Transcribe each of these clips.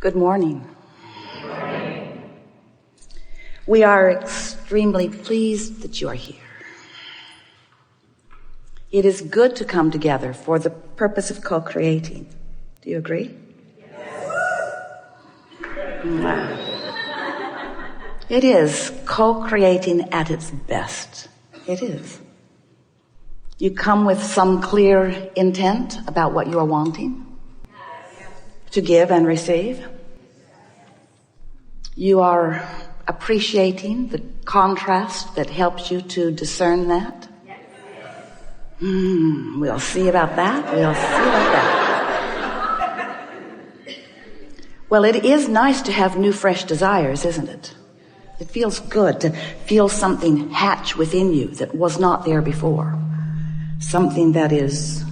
Good morning. We are extremely pleased that you are here. It is good to come together for the purpose of co-creating. Do you agree? Yes. It is co-creating at its best. It is. You come with some clear intent about what you are wanting to give and receive. You are appreciating the contrast that helps you to discern that. We'll see about that. Well, it is nice to have new, fresh desires, isn't it? It feels good to feel something hatch within you that was not there before. Something that is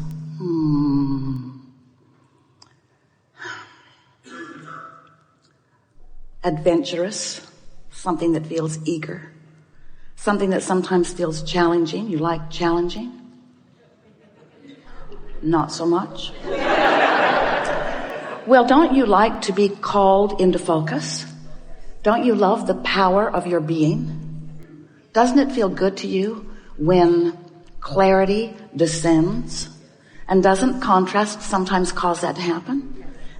adventurous, something that feels eager, something that sometimes feels challenging. You like challenging? Not so much. Well, don't you like to be called into focus? Don't you love the power of your being? Doesn't it feel good to you when clarity descends? And doesn't contrast sometimes cause that to happen?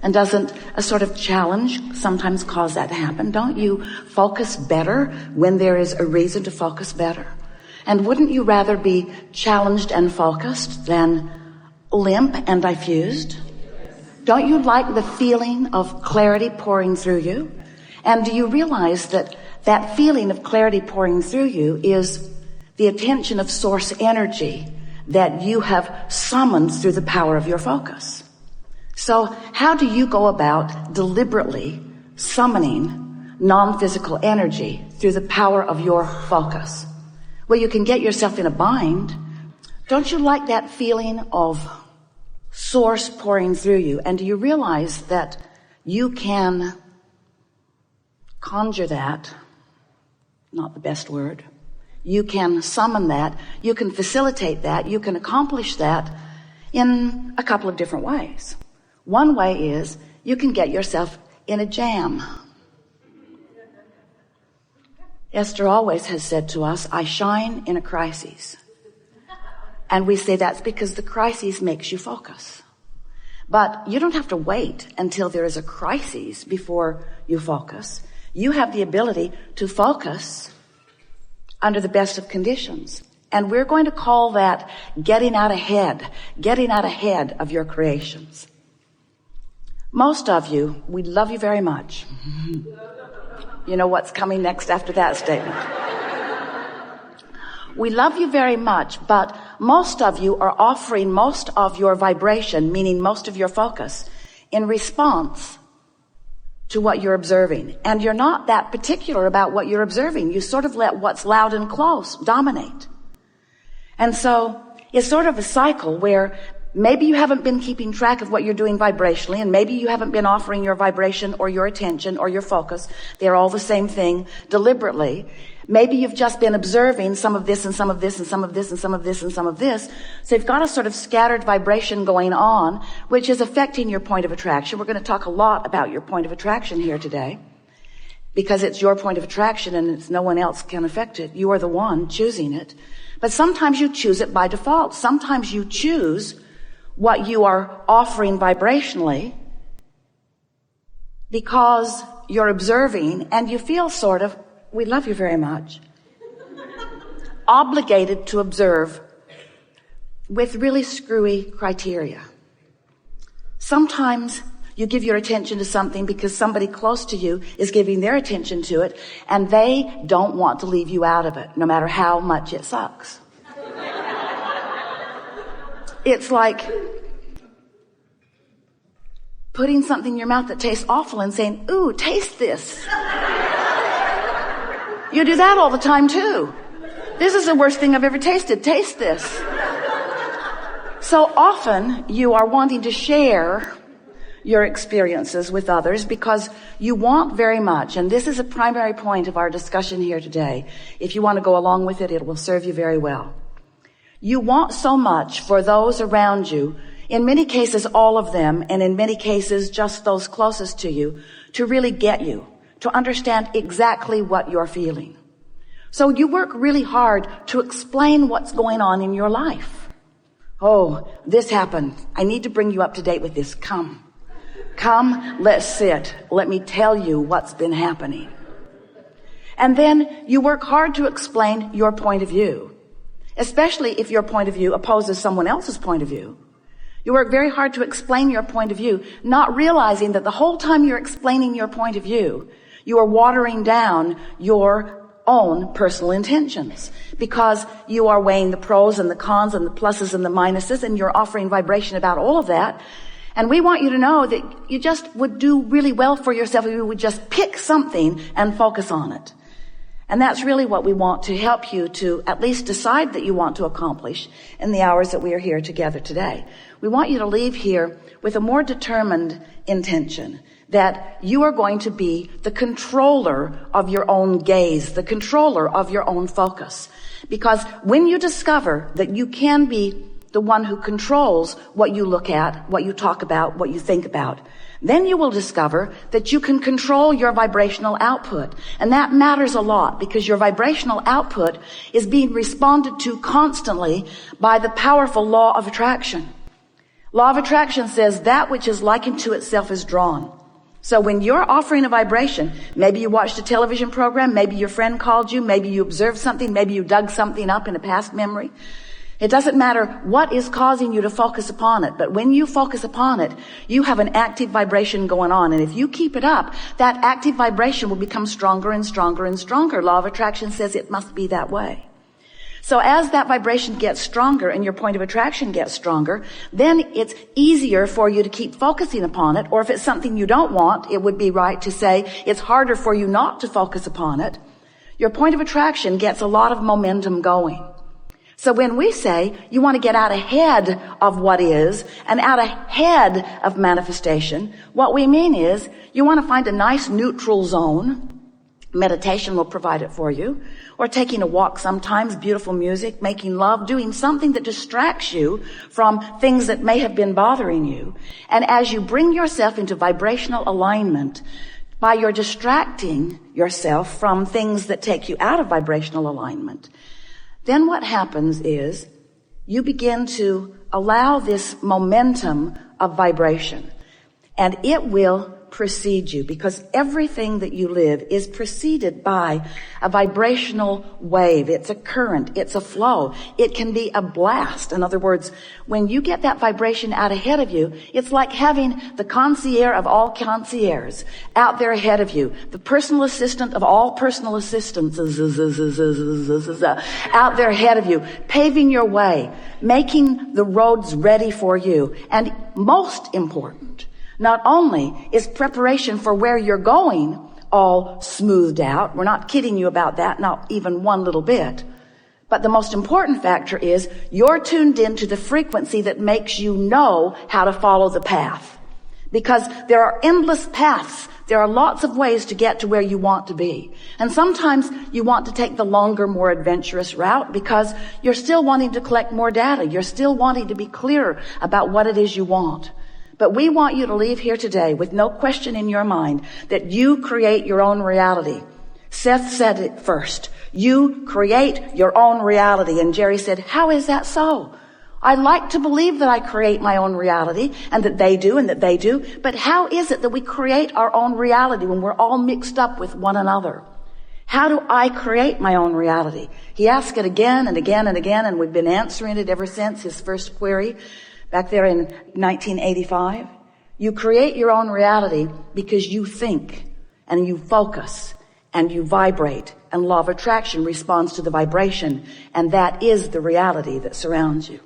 And doesn't a sort of challenge sometimes cause that to happen? Don't you focus better when there is a reason to focus better? And wouldn't you rather be challenged and focused than limp and diffused? Don't you like the feeling of clarity pouring through you? And do you realize that that feeling of clarity pouring through you is the attention of source energy that you have summoned through the power of your focus? So how do you go about deliberately summoning non-physical energy through the power of your focus? Well, you can get yourself in a bind. Don't you like that feeling of source pouring through you? And do you realize that you can conjure that? Not the best word. You can summon that. You can facilitate that. You can accomplish that in a couple of different ways. One way is you can get yourself in a jam. Esther always has said to us, I shine in a crisis. And we say that's because the crisis makes you focus. But you don't have to wait until there is a crisis before you focus. You have the ability to focus under the best of conditions. And we're going to call that getting out ahead of your creations. Most of you, we love you very much. You know what's coming next after that statement. We love you very much, but most of you are offering most of your vibration, meaning most of your focus, in response to what you're observing. And you're not that particular about what you're observing. You sort of let what's loud and close dominate. And so it's sort of a cycle where maybe you haven't been keeping track of what you're doing vibrationally, and maybe you haven't been offering your vibration or your attention or your focus. They're all the same thing deliberately. Maybe you've just been observing some of this and some of this and some of this and some of this and some of this. So you've got a sort of scattered vibration going on, which is affecting your point of attraction. We're going to talk a lot about your point of attraction here today, because it's your point of attraction and it's no one else can affect it. You are the one choosing it. But sometimes you choose it by default. Sometimes you choose what you are offering vibrationally because you're observing and you feel sort of, we love you very much, obligated to observe with really screwy criteria. Sometimes you give your attention to something because somebody close to you is giving their attention to it and they don't want to leave you out of it, no matter how much it sucks. It's like putting something in your mouth that tastes awful and saying, ooh, taste this. You do that all the time too. This is the worst thing I've ever tasted. Taste this. So often you are wanting to share your experiences with others because you want very much, and this is a primary point of our discussion here today. If you want to go along with it, it will serve you very well. You want so much for those around you In many cases, all of them, and in many cases, just those closest to you, to really get you, to understand exactly what you're feeling. So you work really hard to explain what's going on in your life. Oh, this happened. I need to bring you up to date with this. Come, let's sit. Let me tell you what's been happening. And then you work hard to explain your point of view, especially if your point of view opposes someone else's point of view. You work very hard to explain your point of view, not realizing that the whole time you're explaining your point of view, you are watering down your own personal intentions, because you are weighing the pros and the cons and the pluses and the minuses, and you're offering vibration about all of that. And we want you to know that you just would do really well for yourself if you would just pick something and focus on it. And that's really what we want to help you to at least decide that you want to accomplish in the hours that we are here together today. We want you to leave here with a more determined intention that you are going to be the controller of your own gaze, the controller of your own focus. Because when you discover that you can be the one who controls what you look at, what you talk about, what you think about, then you will discover that you can control your vibrational output. And that matters a lot, because your vibrational output is being responded to constantly by the powerful law of attraction. Law of attraction says that which is likened to itself is drawn. So when you're offering a vibration, maybe you watched a television program, maybe your friend called you, maybe you observed something, maybe you dug something up in a past memory. It doesn't matter what is causing you to focus upon it, but when you focus upon it, you have an active vibration going on. And if you keep it up, that active vibration will become stronger and stronger and stronger. Law of attraction says it must be that way. So as that vibration gets stronger and your point of attraction gets stronger, then it's easier for you to keep focusing upon it. Or if it's something you don't want, it would be right to say it's harder for you not to focus upon it. Your point of attraction gets a lot of momentum going. So when we say you want to get out ahead of what is and out ahead of manifestation, what we mean is you want to find a nice neutral zone. Meditation will provide it for you. Or taking a walk sometimes, beautiful music, making love, doing something that distracts you from things that may have been bothering you. And as you bring yourself into vibrational alignment, by your distracting yourself from things that take you out of vibrational alignment, then what happens is you begin to allow this momentum of vibration, and it will precede you, because everything that you live is preceded by a vibrational wave. It's a current. It's a flow. It can be a blast. In other words, when you get that vibration out ahead of you, it's like having the concierge of all concierges out there ahead of you, the personal assistant of all personal assistants out there ahead of you, paving your way, making the roads ready for you. And most important, not only is preparation for where you're going all smoothed out, we're not kidding you about that, not even one little bit, but the most important factor is you're tuned into the frequency that makes you know how to follow the path. Because there are endless paths. There are lots of ways to get to where you want to be. And sometimes you want to take the longer, more adventurous route because you're still wanting to collect more data. You're still wanting to be clearer about what it is you want. But we want you to leave here today with no question in your mind that you create your own reality. Seth said it first. You create your own reality. And Jerry said, how is that so? I like to believe that I create my own reality and that they do and that they do. But how is it that we create our own reality when we're all mixed up with one another? How do I create my own reality? He asked it again and again and again, and we've been answering it ever since his first query back there in 1985. You create your own reality because you think and you focus and you vibrate, and law of attraction responds to the vibration, and that is the reality that surrounds you.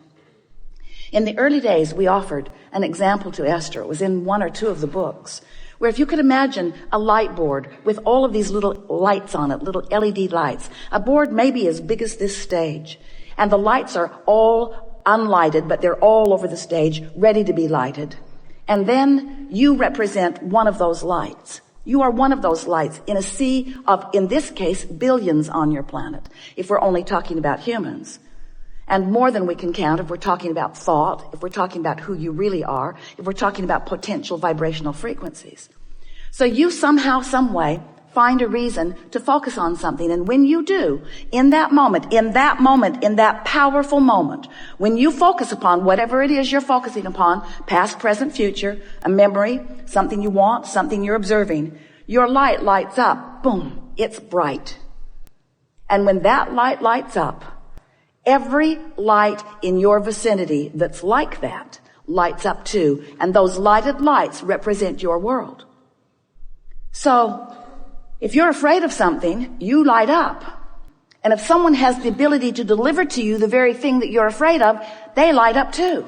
In the early days, we offered an example to Esther. It was in one or two of the books, where if you could imagine a light board with all of these little lights on it, little LED lights, a board maybe as big as this stage, and the lights are all unlighted, but they're all over the stage, ready to be lighted. And then you represent one of those lights. You are one of those lights in a sea of, in this case, billions on your planet, if we're only talking about humans. and more than we can count if we're talking about thought, if we're talking about who you really are, if we're talking about potential vibrational frequencies. So you somehow, some way, find a reason to focus on something. And when you do, in that moment, in that powerful moment, when you focus upon whatever it is you're focusing upon, past, present, future, a memory, something you want, something you're observing, your light lights up. Boom. It's bright. And when that light lights up, every light in your vicinity that's like that lights up too. And those lighted lights represent your world. So, if you're afraid of something, you light up. And if someone has the ability to deliver to you the very thing that you're afraid of, they light up too.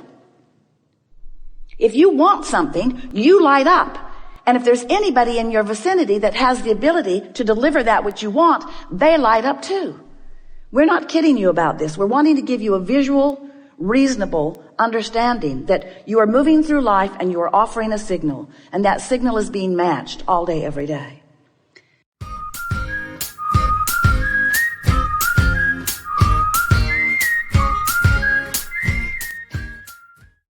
If you want something, you light up. And if there's anybody in your vicinity that has the ability to deliver that which you want, they light up too. We're not kidding you about this. We're wanting to give you a visual, reasonable understanding that you are moving through life and you are offering a signal. And that signal is being matched all day, every day.